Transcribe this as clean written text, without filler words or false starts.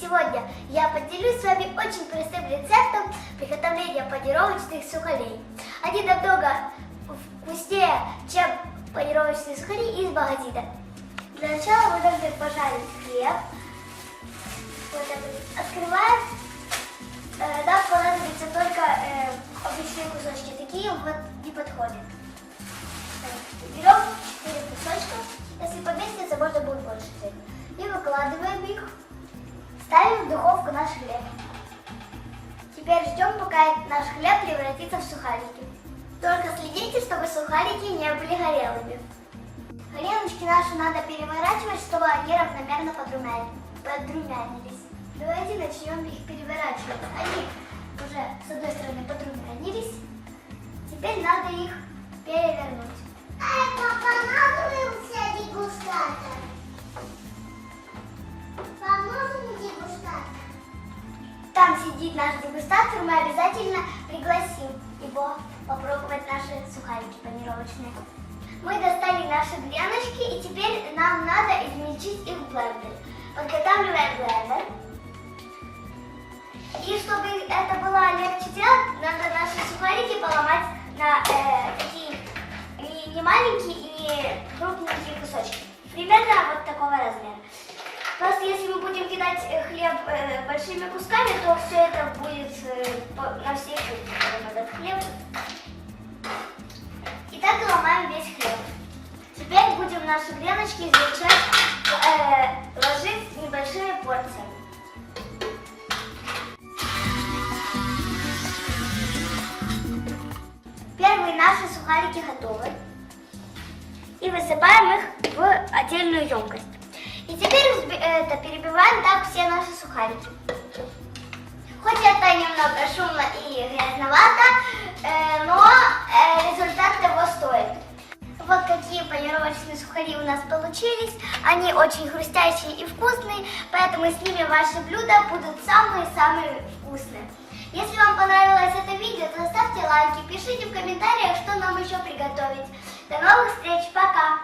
сегодня я поделюсь с вами очень простым рецептом приготовления панировочных сухарей. Они намного вкуснее, чем панировочные сухари из магазина. Для начала мы должны пожарить хлеб. Вот так открываем. Нам понадобятся только обычные кусочки. Такие вот не подходят. Берем 4 кусочка. Если поместится, можно будет больше взять. И выкладываем их. Ставим в духовку наш хлеб. Теперь ждем, пока наш хлеб превратится в сухарики. Только следите, чтобы сухарики не были горелыми. Хреночки наши надо переворачивать, чтобы они равномерно подрумянились. Давайте начнем их переворачивать. Они уже с одной стороны подрумянились. Теперь надо их перевернуть. Это понадобился дегустатор. Вам нужен дегустатор? Там сидит наш дегустатор, мы обязательно пригласим его попробовать наши сухарики панировочные. Мы достали наши греночки, и теперь нам надо измельчить их в блендере. Подготавливаем блендер. И чтобы это было легче делать, надо наши сухарики поломать на такие не маленькие и не крупненькие кусочки. Примерно вот такого размера. Просто если мы будем кидать хлеб большими кусками, то все это будет на всей кухне, этот хлеб. И так ломаем весь хлеб. Теперь будем наши греночки измельчать, ложить небольшими порциями. Первые наши сухарики готовы. И высыпаем их в отдельную емкость. И теперь перебиваем так все наши сухарики. Хоть это немного шумно и грязновато, но результат того стоит. Вот какие панировочные сухари у нас получились. Они очень хрустящие и вкусные, поэтому с ними ваши блюда будут самые-самые вкусные. Если вам понравилось это видео, то ставьте лайки, пишите в комментариях, что нам еще приготовить. До новых встреч, пока!